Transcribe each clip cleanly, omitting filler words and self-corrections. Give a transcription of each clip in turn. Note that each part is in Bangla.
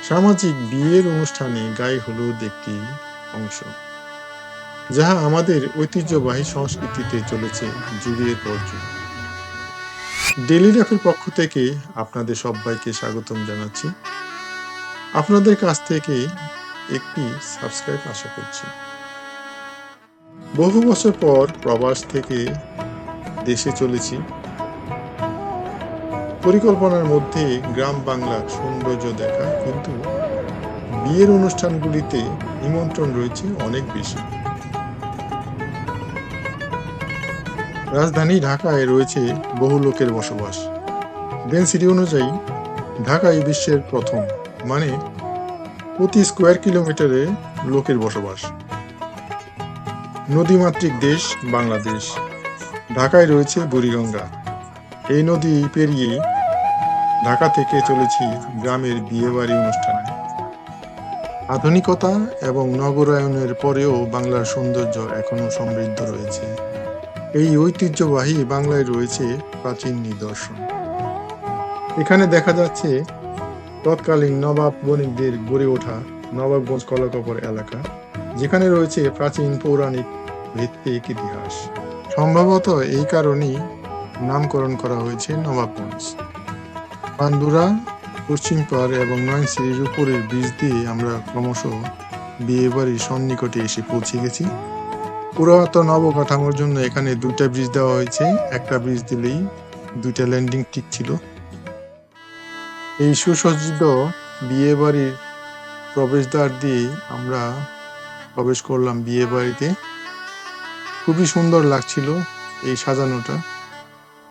সামাজিক বিয়ের অনুষ্ঠানে গায়ে হলুদ একটি অংশ, যাহা আমাদের ঐতিহ্যবাহী সংস্কৃতিতে চলেছে যুগের পর যুগ। ডেইলি লাইফের পক্ষ থেকে আপনাদের সবাইকে স্বাগতম জানাচ্ছি। আপনাদের কাছ থেকে একটি সাবস্ক্রাইব আশা করছি। বহু বছর পর প্রবাস থেকে দেশে চলেছি। পরিকল্পনার মধ্যে গ্রাম বাংলার সৌন্দর্য দেখা, কিন্তু বিয়ের অনুষ্ঠানগুলিতে নিমন্ত্রণ রয়েছে অনেক বেশি। রাজধানী ঢাকায় রয়েছে বহু লোকের বসবাস। ডেনসিটি অনুযায়ী ঢাকাই বিশ্বের প্রথম, মানে প্রতি স্কোয়ার কিলোমিটারে লোকের বসবাস। নদীমাতৃক দেশ বাংলাদেশ। ঢাকায় রয়েছে বুড়িগঙ্গা। এই নদী পেরিয়ে ঢাকা থেকে চলেছি গ্রামের বিয়েবাড়ি অনুষ্ঠানে। আধুনিকতা এবং নগরায়নের পরেও বাংলার সৌন্দর্য এখনো সমৃদ্ধ রয়েছে। এই ঐতিহ্যবাহী বাংলায় রয়েছে প্রাচীন নিদর্শন। এখানে দেখা যাচ্ছে তৎকালীন নবাব বণিকদের গড়ে ওঠা নবাবগঞ্জ কলাকপর এলাকা, যেখানে রয়েছে প্রাচীন পৌরাণিক ভিত্তিক ইতিহাস। সম্ভবত এই কারণেই নামকরণ করা হয়েছে নবাবগঞ্জ। পান্ডুরা, পশ্চিম পাড় এবং নয়নসিরির উপরের ব্রিজ দিয়ে আমরা ক্রমশ বিয়েবাড়ির সন্নিকটে এসে পৌঁছে গেছি। পুরাতন অবকাঠামোর জন্য এখানে দুইটা ব্রিজ দেওয়া হয়েছে। একটা ব্রিজ দিলেই দুইটা ল্যান্ডিং ঠিক ছিল। এই সুসজ্জিত বিয়ে বাড়ির প্রবেশদ্বার দিয়ে আমরা প্রবেশ করলাম বিয়ে বাড়িতে। খুবই সুন্দর লাগছিল এই সাজানোটা।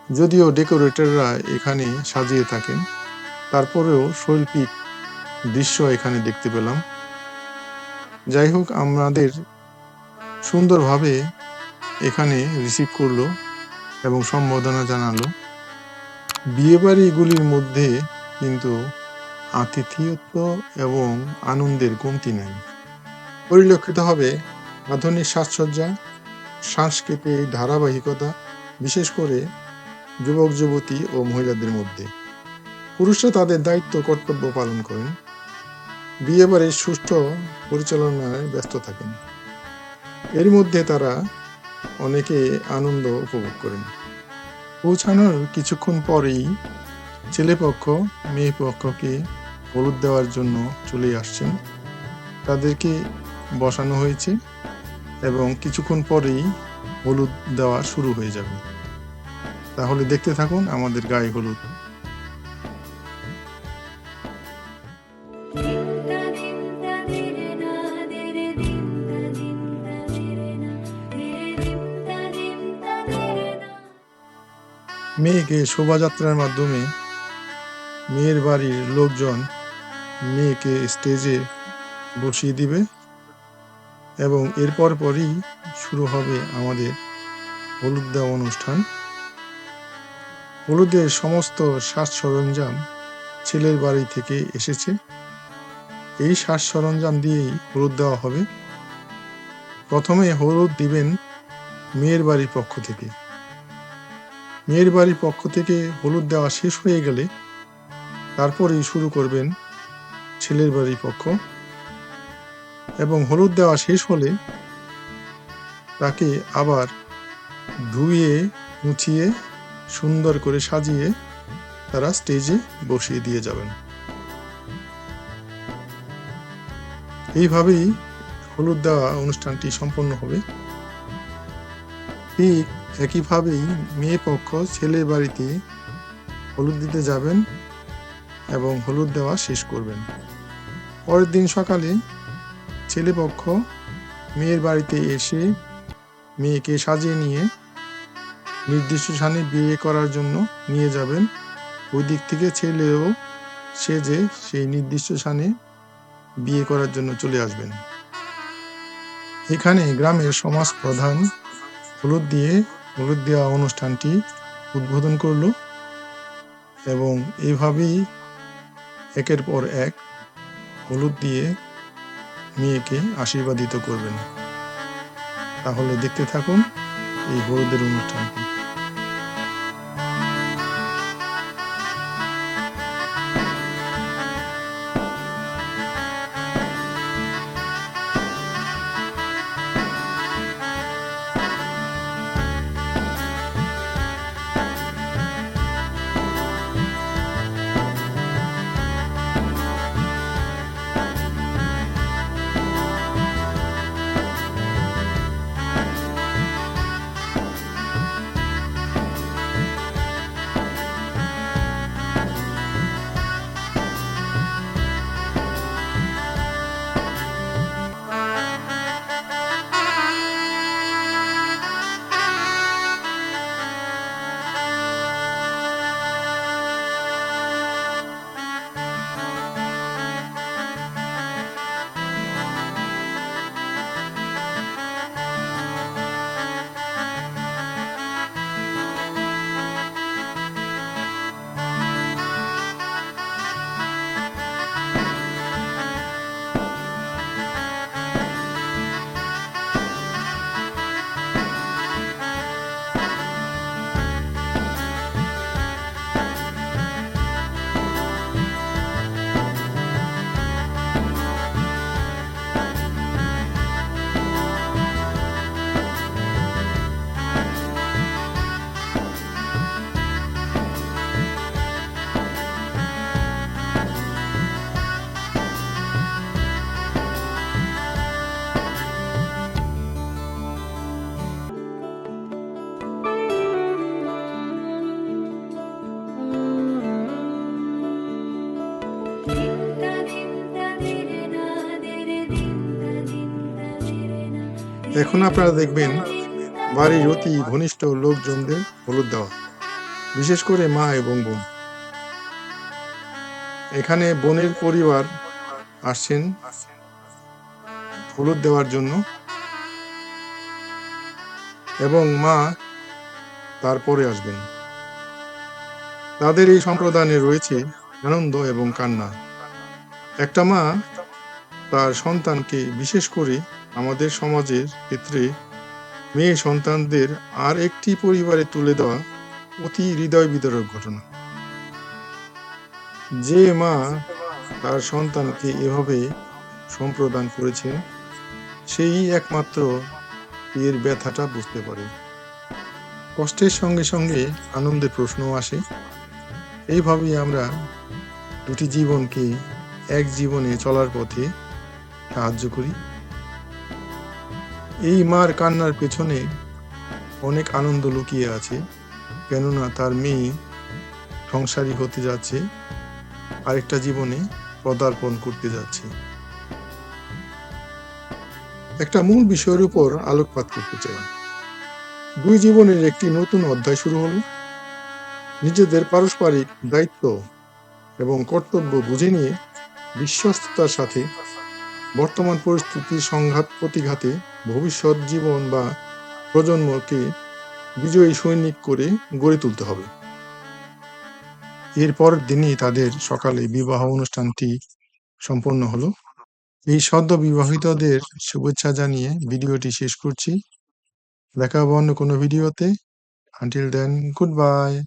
যদিও ডেকোরেটররা এখানে সাজিয়ে থাকেন, তারপরেও শৈল্পিক দৃশ্য এখানে দেখতে পেলাম। যাই হোক, আমাদের সুন্দরভাবে এখানে রিসিভ করলো এবং সম্বোধনা জানালো। বিয়েবাড়িগুলির মধ্যে কিন্তু আতিথেয়ত্ব এবং আনন্দের কমতি নাই। পরিলক্ষিত হবে আধুনিক সাজসজ্জা, সাংস্কৃতিক ধারাবাহিকতা, বিশেষ করে যুবক যুবতী ও মহিলাদের মধ্যে। পুরুষরা তাদের দায়িত্ব কর্তব্য পালন করেন, বিয়েবাড়ির সুষ্ঠু পরিচালনায় ব্যস্ত থাকেন। এর মধ্যে তারা অনেকে আনন্দ উপভোগ করেন। পৌঁছানোর কিছুক্ষণ পরেই ছেলেপক্ষ মেয়ে পক্ষকে হলুদ দেওয়ার জন্য চলে আসছেন। তাদেরকে বসানো হয়েছে এবং কিছুক্ষণ পরেই হলুদ দেওয়া শুরু হয়ে যাবে। তাহলে দেখতে থাকুন আমাদের গায়ে হলুদ। মেয়েকে শোভাযাত্রার মাধ্যমে মেয়ের বাড়ির লোকজন মেয়েকে স্টেজে বসিয়ে দিবে এবং এরপর পরই শুরু হবে আমাদের হলুদ দেওয়া অনুষ্ঠান। হলুদের সমস্ত সাজ সরঞ্জাম ছেলের বাড়ি থেকে এসেছে। এই সাজ সরঞ্জাম দিয়েই হলুদ দেওয়া হবে। প্রথমে হলুদ দিবেন মেয়ের বাড়ির পক্ষ থেকে। মেয়ের বাড়ির পক্ষ থেকে হলুদ দেওয়া শেষ হয়ে গেলে তারপরেই শুরু করবেন ছেলের বাড়ির পক্ষ, এবং হলুদ দেওয়া শেষ হলে তাকে আবার ধুয়ে মুছিয়ে সুন্দর করে সাজিয়ে তারা স্টেজে বসিয়ে দিয়ে যাবেন। এইভাবেই হলুদ দেওয়া অনুষ্ঠানটি সম্পন্ন হবে। ঠিক একইভাবেই মেয়ে পক্ষ ছেলের বাড়িতে হলুদ দিতে যাবেন এবং হলুদ দেওয়া শেষ করবেন। পরের দিন সকালে ছেলে পক্ষ মেয়ের বাড়িতে এসে মেয়েকে সাজিয়ে নিয়ে নির্দিষ্ট স্থানে বিয়ে করার জন্য নিয়ে যাবেন। ওই দিক থেকে ছেলেও সেজে সেই নির্দিষ্ট স্থানে বিয়ে করার জন্য চলে আসবেন। এখানে গ্রামের সমাজ প্রধান হলুদ দেওয়া অনুষ্ঠানটি উদ্বোধন করলো এবং এইভাবেই একের পর এক হলুদ দিয়ে মেয়েকে আশীর্বাদিত করবেন। তাহলে দেখতে থাকুন এই হলুদের অনুষ্ঠানটি। এখন আপনারা দেখবেন বাড়ির অতি ঘনিষ্ঠ লোকজনদের হলুদ দেওয়া, বিশেষ করে মা এবং বোন। এখানে বোনের পরিবার আসছেন হলুদ দেওয়ার জন্য এবং মা তারপরে আসবেন। তাদের এই সম্প্রদায়ে রয়েছে আনন্দ এবং কান্না। একটা মা তার সন্তানকে, বিশেষ করে আমাদের সমাজের ক্ষেত্রে মেয়ে সন্তানদের আর একটি পরিবারে তুলে দেওয়া অতি হৃদয় বিদারক ঘটনা। যে মা তার সন্তানকে এভাবে সম্প্রদান করেছেন, সেই একমাত্র এর ব্যথাটা বুঝতে পারে। কষ্টের সঙ্গে সঙ্গে আনন্দের প্রশ্নও আসে। এইভাবেই আমরা দুটি জীবনকে এক জীবনে চলার পথে সাহায্য করি। এই মার কান্নার পেছনে অনেক আনন্দ লুকিয়ে আছে, কেননা তার মেয়ে সংসারী হতে যাচ্ছে, আরেকটা জীবনে পদার্পণ করতে যাচ্ছে। একটা মূল বিষয়ের উপর আলোকপাত করতে চাই। দুই জীবনের একটি নতুন অধ্যায় শুরু হলো। নিজেদের পারস্পরিক দায়িত্ব এবং কর্তব্য বুঝে নিয়ে বিশ্বস্ততার সাথে বর্তমান পরিস্থিতির সংঘাত প্রতিঘাতে ভবিষ্যৎ জীবন বা প্রজন্মকে বিজয়ী সৈনিক করে গড়ে তুলতে হবে। এর পরের দিনই তাদের সকালে বিবাহ অনুষ্ঠানটি সম্পন্ন হলো। এই সদ্য বিবাহিতদের শুভেচ্ছা জানিয়ে ভিডিওটি শেষ করছি। দেখা হবে অন্য কোনো ভিডিওতে। Until then, good by.